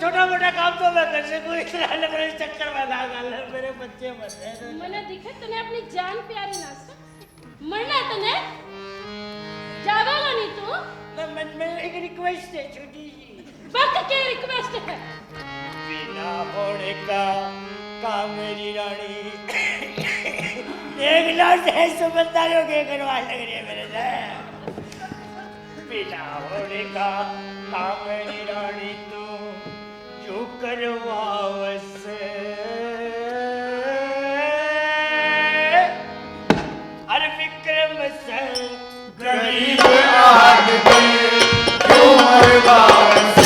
छोटा मोटा काम तो मैं कर सकूं, इतना लंबे चक्कर में ना डाल, मेरे बच्चे मर रहे हैं। मैंने दिखे तने अपनी जान प्यारी ना से मरना तने जावेगा नहीं तू। मैं एक रिक्वेस्ट है छोटी सी। वक्त के रिक्वेस्ट है बिना होने का काम मेरी रानी एक लाख से समझदारियों के करवा लग रही है मेरे से। बिना होने का काम मेरी रानी तू जो करवावस अरे विक्रम से गरीब आदमी क्यों मरवावस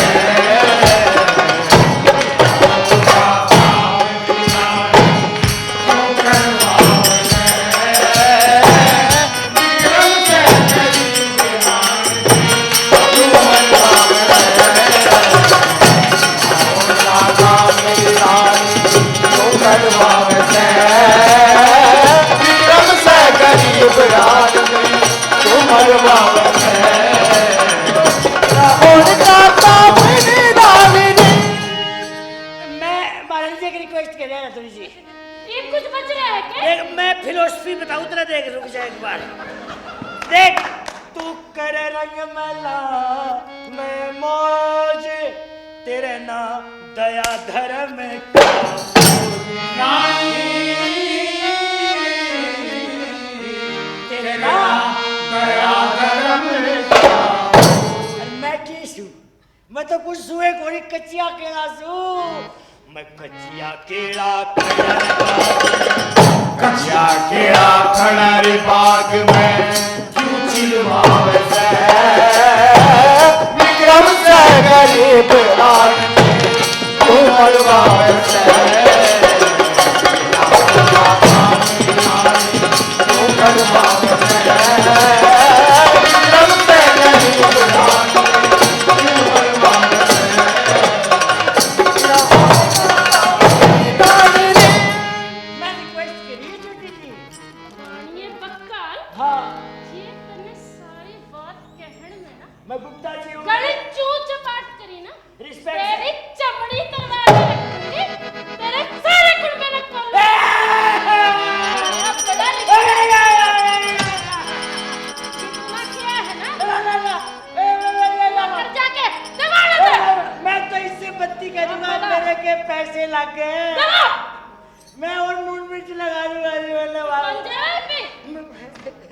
फिलोसफी बताऊं तेरा, देख रुक जा एक बार देख। तू करे रंग मला मैं मौज तेरे ना दया धर्म तेरे ना दया धर्म। मैं किस हूँ? मैं तो कुछ सुए कोई कच्चिया केला सू। मैं कच्चिया केला कच्चा केड़ा खड़ा रे बाग में क्यों चिलवावस विक्रम से गरीब आदमी क्यों मरवावस क्यों मरवावस विक्रम से गरीब आदमी क्यों मरवावस। मैं गुप्ता जी हूँ। गड़ी चूच पाट करी ना रिस्पेक्ट तेरी चमड़ी तलवार से रखूंगी, तेरे सारे कुंडे में खोल कितना किया है ना कर जाके दबा दे। मैं तो इससे बत्ती करूंगा, मेरे के पैसे लाके मैं और नून मिर्च लगा दूंगा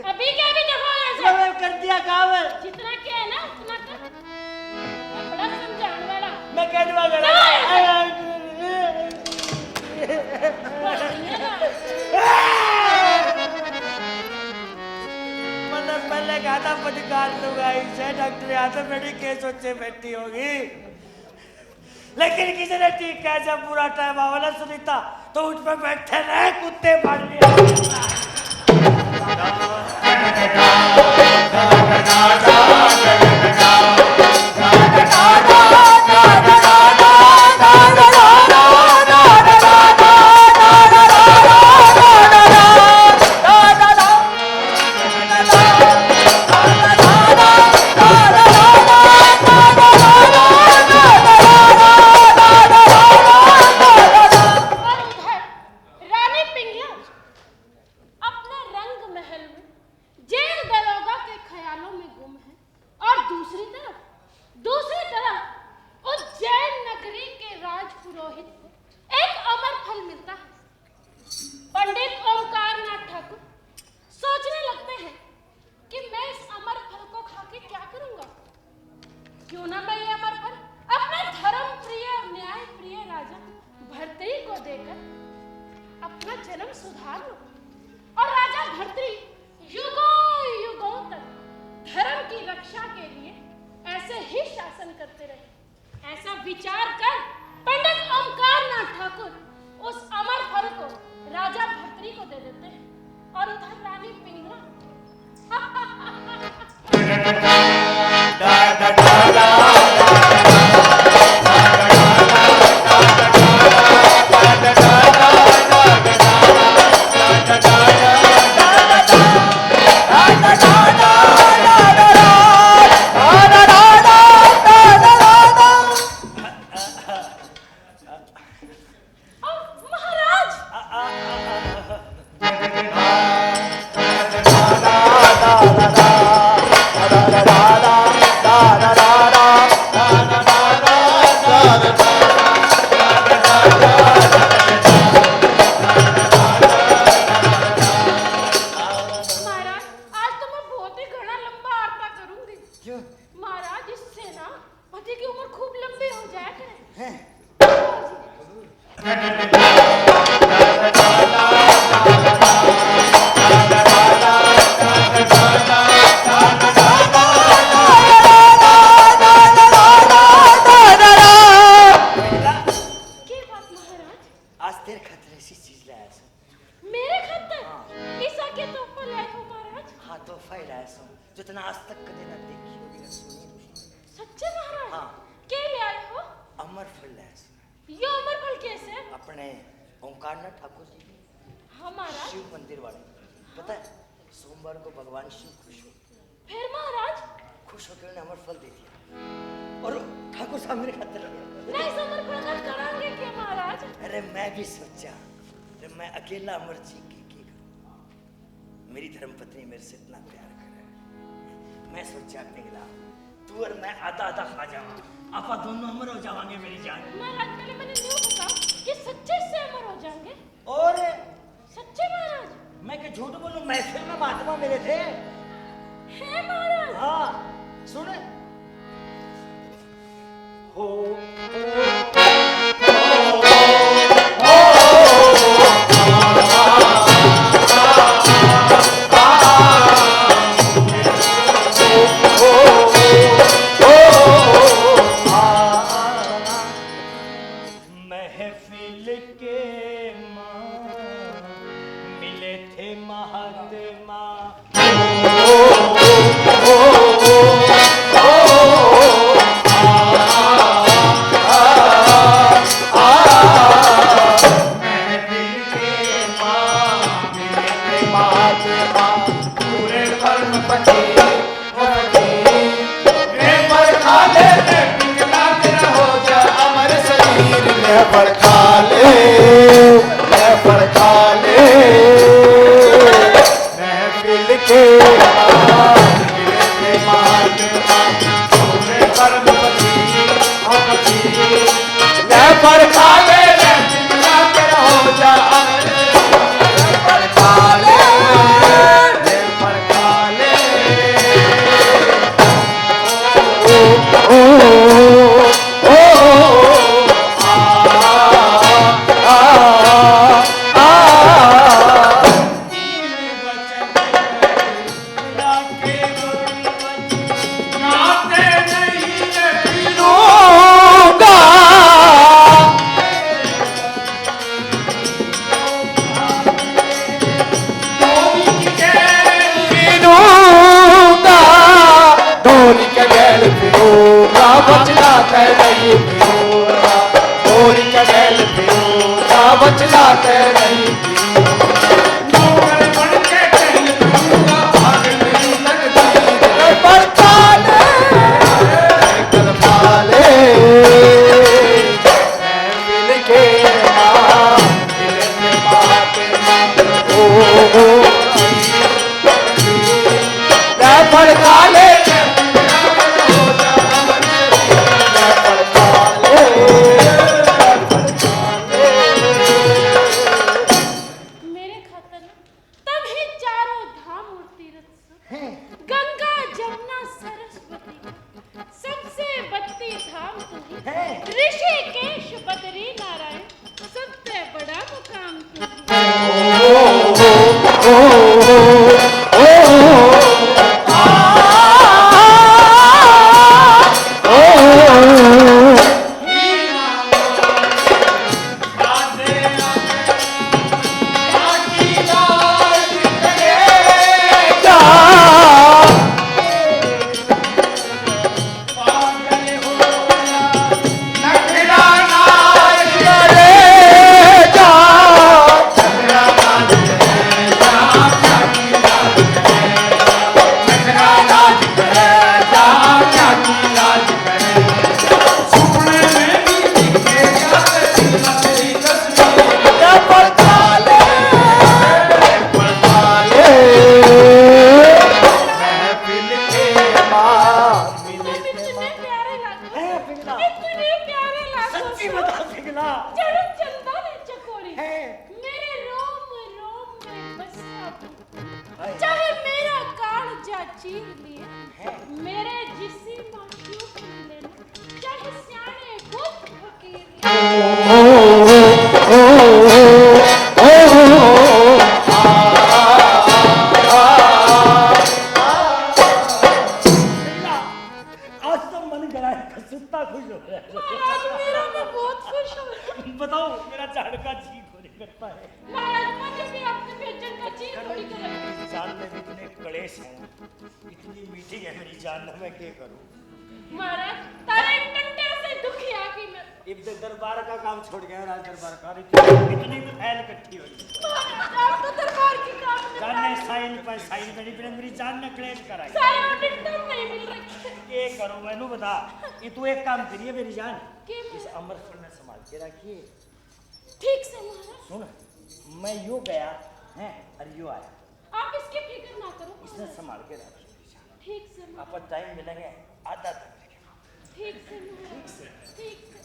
अभी क्या भी देखो ऐसे मैं कर दिया काम जितना किया है ना उतना कर। मैं बड़ा समझाने वाला मैं कहने वाला मतलब पहले कहा था पटकार दूंगा इसे, डॉक्टर यहाँ तो मेरी केस सोचे बैठी होगी, लेकिन किसी ने ठीक कहा जब पूरा टाइम आवाला सुनीता तो उठ पे बैठे रहे कुत्ते पड़ गए। के तोहफा लाए हो महाराज? हाँ तो फाइल है सो जितना आज तक कदे ना देखी होगी ना सुनी होगी। सच्चे महाराज? हाँ। क्या ले आए हो? अमर फल है सो। ये अमर फल कैसे? अपने ओंकारनाथ ठाकुर जी के हाँ महाराज। शिव मंदिर वाले पता है सोमवार को भगवान शिव खुश हो फिर महाराज? खुश होकर उन्हें अमर फल दे दिया और ठाकुर साहब मेरे खाते लगे। नहीं समर फल का करांगे क्या महाराज? अरे मैं भी सोचा अरे मैं अकेला अमर जी की करूं। मेरी धर्मपत्नी मेरे से इतना प्यार करे मैं सोचा पिघला तू और मैं आधा आधा खा जाऊं आपा दोनों अमर हो जावांगे मेरी जान। महाराज पहले मैंने न्यू बताओ कि सच्चे से अमर हो जाएंगे? और सच्चे महाराज? मैं क्या झूठ बोलूं महफिल में महात्मा मेरे थे। है महाराज? हाँ सुन हो महफिल के मां मिले थे महात्मा गंगा जमुना सरस्वती सबसे बत्ती धाम तू है। ऋषिकेश बद्री नारायण सबसे बड़ा मुकाम चाहे मेरा कालजा चीर लिए मेरे जिस्म क्यों खिले चाहे सियाने गुप्त फकीर आज तो मन गया सुत्ता खुश हो गया। महाराज मेरा भी बहुत खुश हो। बताओ मेरा झाड़ का जी थोड़ी करता है। महाराज मुझे भी अपने बेचन का जी थोड़ी कर में इतने क्लेश हैं, इतनी मीठी है मेरी जान, मैं क्या करूं? महाराज तारे कंटे से दुखिया की मैं इब्दे दरबार का काम छोड़ गया, राज दरबार का इतनी फैल इकट्ठी हुई। महाराज आप तो दरबार की काम में जाने साइन पर साइन मेरी जान ने क्लेश कराई। सारे ऑडिटर नहीं मिल रहे। ये करो मैनू बता, ये तू एक काम करिए मेरी जान, कि इस अमृतसर में संभाल के रखिए। ठीक से महाराज सुन, मैं यूं गया हैं और यूं आया, आप इसकी फिक्र ना करो इसने संभाल के रखिए। ठीक से महाराज, अपन टाइम मिलेंगे आधा तक। ठीक से महाराज, ठीक से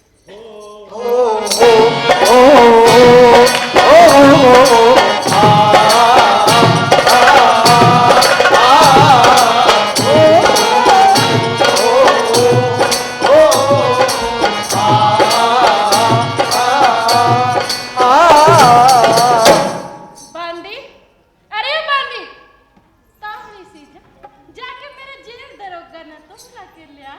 बांदी, अरे बांदी, तावड़ी सी जाके मेरे जेल दरोगा ना तो बुला के लिया।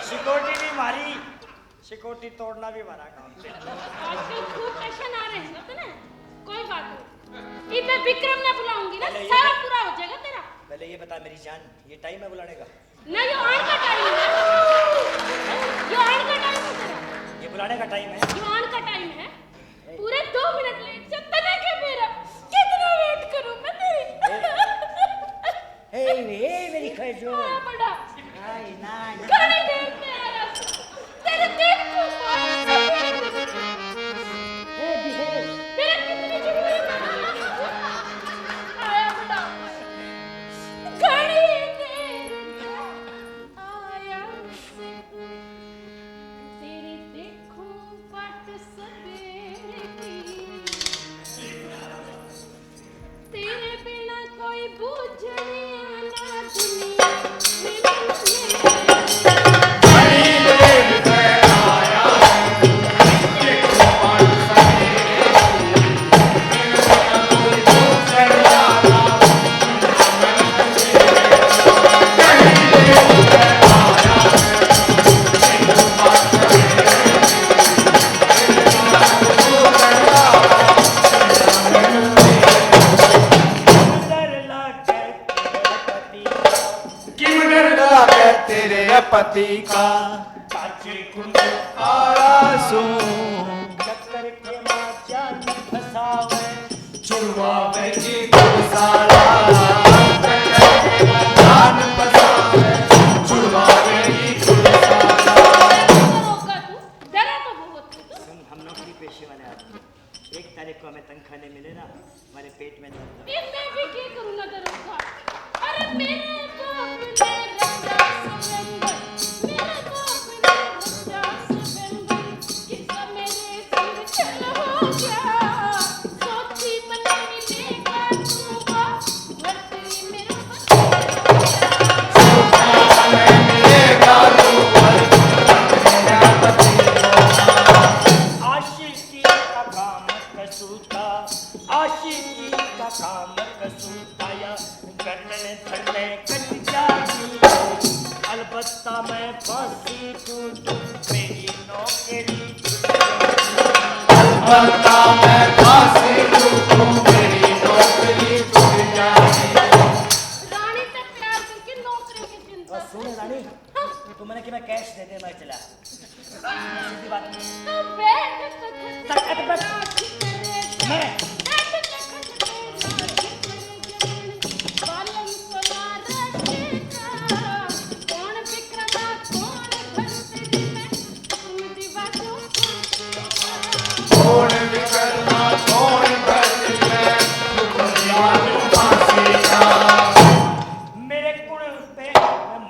सिक्योरिटी भी मारी, सिक्योरिटी तोड़ना भी मारा काम। आजकल खूब पेशेंट आ रहे हैं तो ना, कोई बात नहीं। इधर विक्रम ने बुलाऊंगी ना, सारा पूरा हो जाएगा तेरा। पहले ये बता मेरी जान, ये टाइम है बुलाने का? नहीं, ये ऑन का टाइम है। ये ऑन का टाइम है तेरा। ये बुलाने का टाइम है? ये ऑन का टाइम है। पूरे 2 मिनट लेट से तने के मेरा कितना वेट करूं मैं तेरी। हे मेरी खजूर। हां बड़ा। हाय ना। कड़ी देर में आया। तेरे देख को हे बिहेव। मेरे कितनी जरूरी आया बड़ा। कड़ी देर में आया से तेरी देखो पट सवेरे की। तेरे बिना कोई बूझने आना दुनिया पति का काचे कुंड आसू चक्कर के मां जान फसावे छुड़वावे जी गुसाला जान फसावे छुड़वावे जी गुसाला। होगा तू डरा तो बहुत है तू। हम नौकरी पेशे वाले आदमी, 1 तारीख को हमें तनख्वाह नहीं मिले ना, हमारे पेट में दर्द। ये मैं भी क्या करूं ना दरोगा। अरे मेरे बाप ने रचा समुंदर, मेरे बाप ने रचा समुंदर, ये सब मेरे सिर चल हो गया। सोची बना मिलेगा तूबा, वर्ती मेरा आशिकी का काम कसूता, आशिकी का काम कसूता या करने थड़ने कट जाती। अलबत्ता मैं फांसी दूं मेरी नौकरी। अलबत्ता मैं मैं कौन विकर्मा कौन भर्ती में दीवानों फांसी का मेरे कुल पे न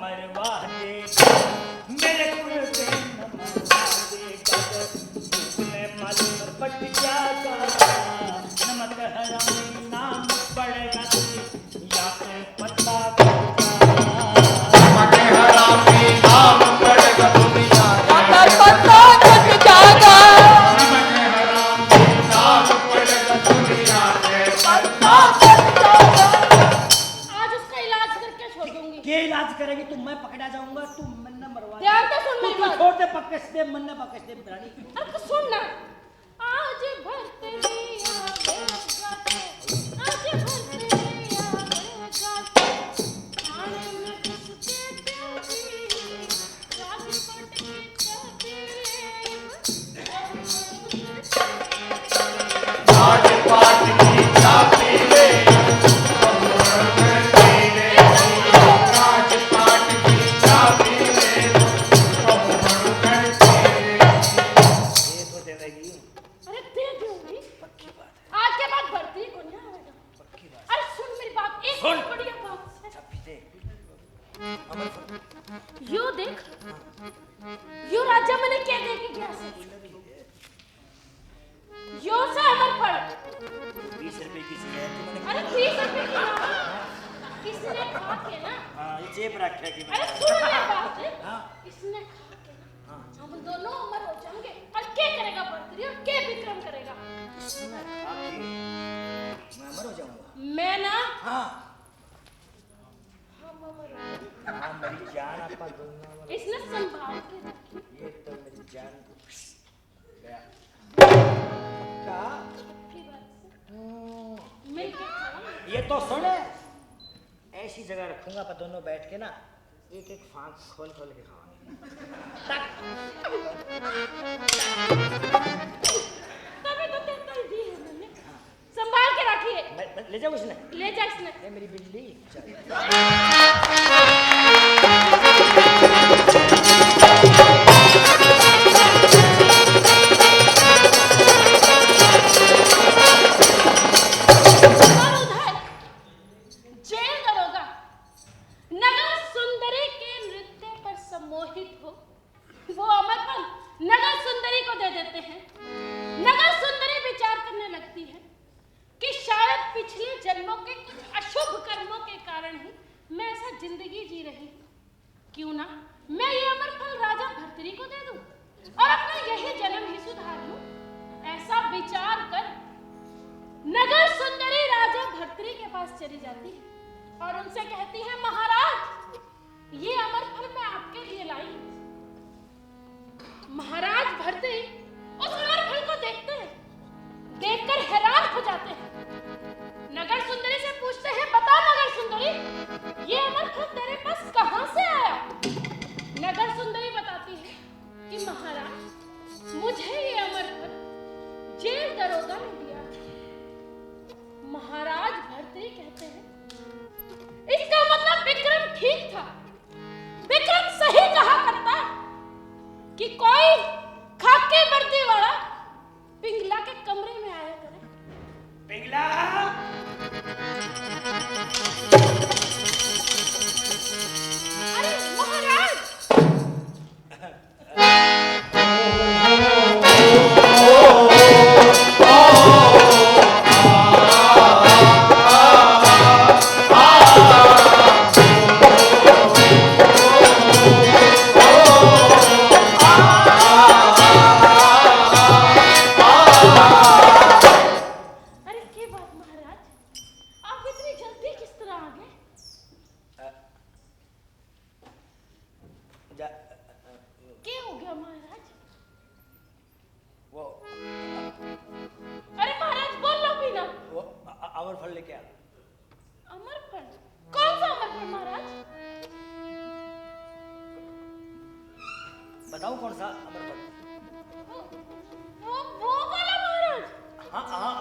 मरवा देगा, मेरे कुल पे न मरवा देगा, तूने मालूम पट जाएगा, नमक हरामी नाम पड़ेगा तुझे, या फिर पता पड़ेगा। नमक हरामी नाम पड़ेगा दुनिया का पता कट जाएगा। नमक हरामी नाम पड़ेगा दुनिया के आज उसका इलाज करके छोड़ दूंगी। के इलाज करेगी तुम? मैं पकड़ा जाऊंगा, तुम मन न मरवा ध्यान से सुन मेरी तू बात। छोड़ दे, पकड़ दे, मन न पकड़ दे रानी। अब तो सुन ना। आज भरतरी आवेगा तो, आज भरतरी आवेगा तो, थाने में किसके प्यारी, राजकोट की चाबी राजपाट की चाबी ले राजपाट की चाबी ले ये तो दे देगी, अरे दे दूंगी। पक्की बात है, आज के बाद भरतरी को नहीं आवेगा। पक्की बात अरे सुन मेरी बात, एक सुन। बढ़िया बात है। है। अभी दे अमर फल यो देख, यो राजा मैंने क्या दे के गया से, यो से अमर फल। 20 रुपए की चीज है तुमने। अरे 30 रुपए की ना, किसने खा के ना, हाँ ये जेब रखा कि अरे मैं सुन मेरी बात है, हाँ। इसने खा के ना, हम दोनों अमर हो जाएंगे। और क्या करेगा भरतरी और क्या विक्रम करेगा? इसमें खा के मैं अमर हो जाऊंगा। मैं ना, हाँ हम अमर हो जाएंगे। हाँ मेरी जान आपा दोनों अमर। इसने संभाल के रखी। ये तो मेरी जान गया। की बात से मिल के खाएंगे। ये तो सुन, ऐसी जगह रखूंगा पर दोनों बैठ के ना एक एक फांक खोल खोल के खाएंगे। तभी तो तेरे को दी है मैंने। संभाल के रखिए। ले जाओ इसने, ले जा इसने। ये मेरी बिल्ली चल। और उधर जेल दरोगा नगर सुंदरी के नृत्य पर सम्मोहित हो, वो अमरपन नगर सुंदरी को दे देते हैं। नगर सुंदरी विचार करने लगती है कि शायद पिछले जन्मों के कुछ अशुभ कर्मों के कारण ही मैं ऐसा जिंदगी जी रही हूँ। क्यों ना मैं ये अमरफल राजा भर्तरी को दे दूं और अपना यही जन्म ही सुधार लूं। ऐसा विचार कर नगर सुंदरी राजा भर्तरी के पास चली जाती है और उनसे कहती है, महाराज ये अमरफल मैं आपके लिए लाई हूं। महाराज भर्तरी उस अमरफल को देखते हैं, देखकर हैरान हो जाते हैं। नगर सुंदरी से पूछते हैं, बता नगर सुंदरी ये अमरफल तेरे पास कहां से आया? नगर सुंदरी बताती है कि महाराज मुझे ये अमरफल जेल दरोगा ने दिया था। महाराज भर्तरी कहते हैं, इसका मतलब विक्रम ठीक था। विक्रम सही कहा करता कि कोई खाकी वर्दी वाला पिंगला के कमरे में आया करे। पिघला अरे महाराज अरे क्या बात महाराज, आप इतनी जल्दी किस तरह आ गए? क्या हो गया महाराज? वो अरे महाराज बोल लो भी ना। अमर फल लेके आ। अमरफल? कौन सा अमरफल महाराज? बताऊं कौन सा अमर फल? वो वाला महाराज। हाँ हाँ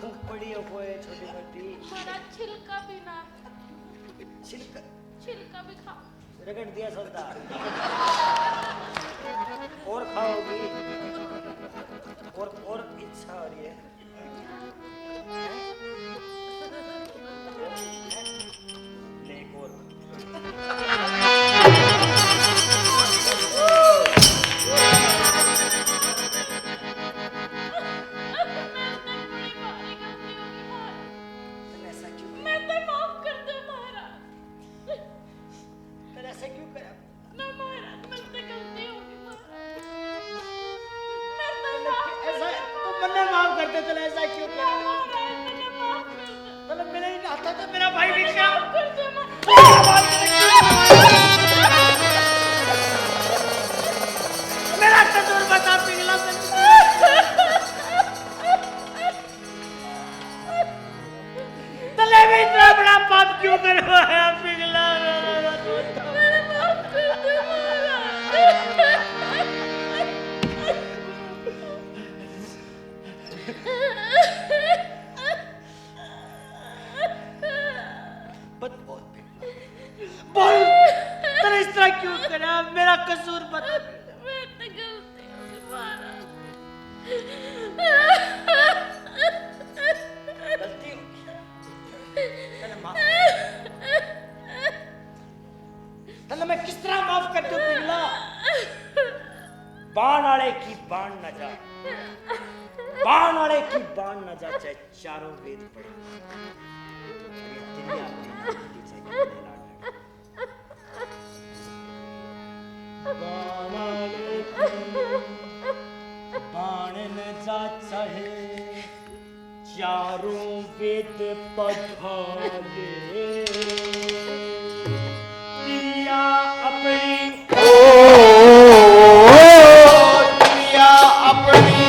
भूख पड़ी हो कोई छोटी मोटी। हमारा छिलका भी ना, छिलका भी खाओ। रगड़ दिया सौदा। और खाओगी? और इच्छा हो रही है? ले एक और। मेरा भाई विक्रम मेरा कसूर बता पिघला। तले में इतना बड़ा पाप क्यों करवाया पिघला? बोल तूने इस तरह क्यों करा? मेरा कसूर बता। मैंने गलती से मारा। गलती तने मैं किस तरह माफ कर दूं पिघला? बाण आले की बाण न जा, बाण आले की बाण न जा, चाहे चारों वेद पढ़े। बाण न जा चाहे चारों वेद पढ़े। प्रिया अपनी दुनिया अपनी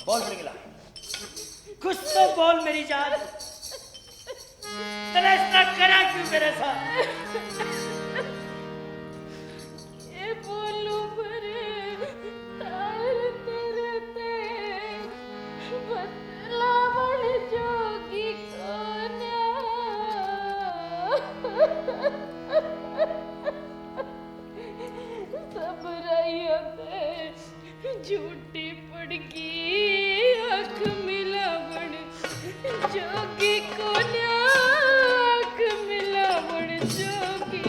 बोल पिघला, कुछ तो बोल मेरी जान। तूने ऐसा करा क्यों मेरे साथ? ये बोलूं भरे तार तेरे ते बदलावण जोगी कोन्या। सब राइयों ते झूठी पड़गी आँख मिलावण जोगी कोन्या। आँख मिलावण जोगी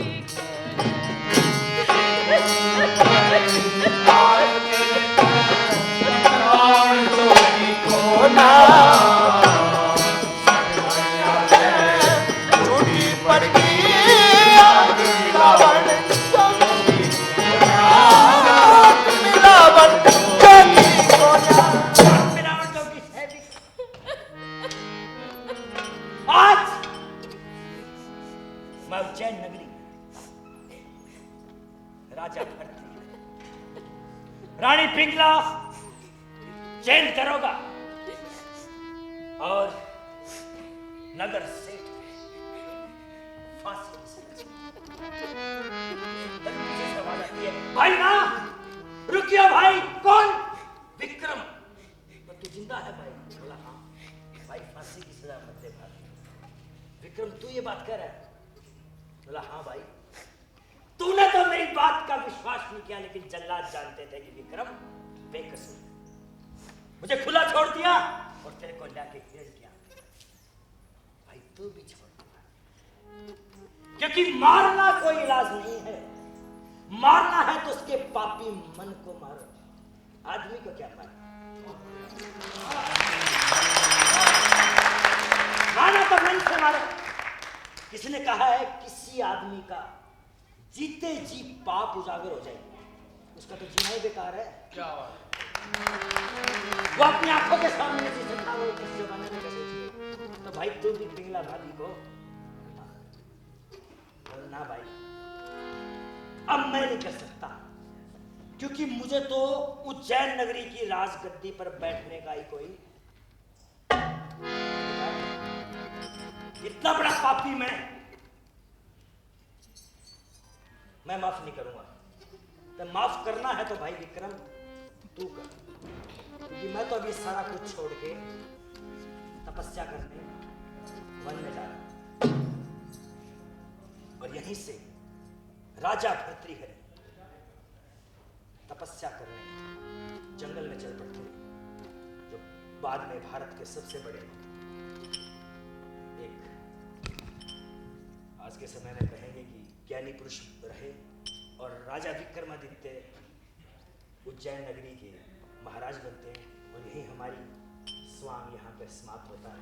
आज मैं उज्जैन नगरी राजा भरत, रानी पिंगला जेल दरोगा और नगर सेठ फांसी भाई ना रुकियो भाई। कौन? विक्रम। तो तू जिंदा है भाई? बोला हाँ भाई, फांसी की सजा मत दे भाई। विक्रम तू ये बात कर रहा है? बोला हाँ भाई। तूने तो मेरी बात का विश्वास नहीं किया, लेकिन जल्लाद जानते थे कि विक्रम बेकसूर है। मुझे खुला छोड़ दिया और तेरे को लाके घेर दिया। भाई तू भी छोड़ दिया, क्योंकि मारना कोई इलाज नहीं है। मारना है तो उसके पापी मन को मारो। आदमी को क्या मारे? मारना तो मन से मारो। किसी ने कहा है किसी आदमी का जीते जी पाप उजागर हो जाए, उसका तो जीना ही बेकार है। क्या बात वो अपनी आंखों के सामने जिसे था वो किस जमाने में कैसे जिए। तो भाई तू भी पिंगला भाभी को ना भाई, अब मैं नहीं कर सकता, क्योंकि मुझे तो उज्जैन नगरी की राजगद्दी पर बैठने का ही कोई, इतना बड़ा पापी मैं माफ नहीं करूंगा। तो माफ करना है तो भाई विक्रम तू कर, क्योंकि मैं तो अभी सारा कुछ छोड़ के तपस्या करने वन में जा रहा हूं, और यहीं से राजा भर्तृहरि तपस्या करने जंगल में चल पड़ते हैं, जो बाद में भारत के सबसे बड़े एक आज के समय में कहेंगे कि ज्ञानी पुरुष रहे, और राजा विक्रमादित्य उज्जैन नगरी के महाराज बनते हैं, और यही हमारी स्वांग यहाँ पर समाप्त होता है।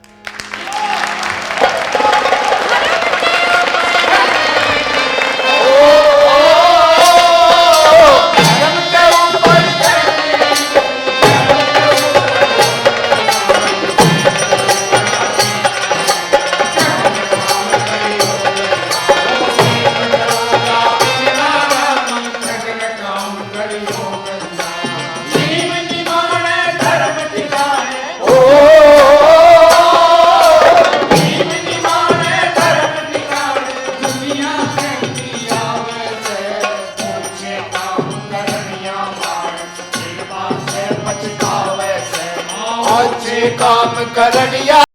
काम करनिया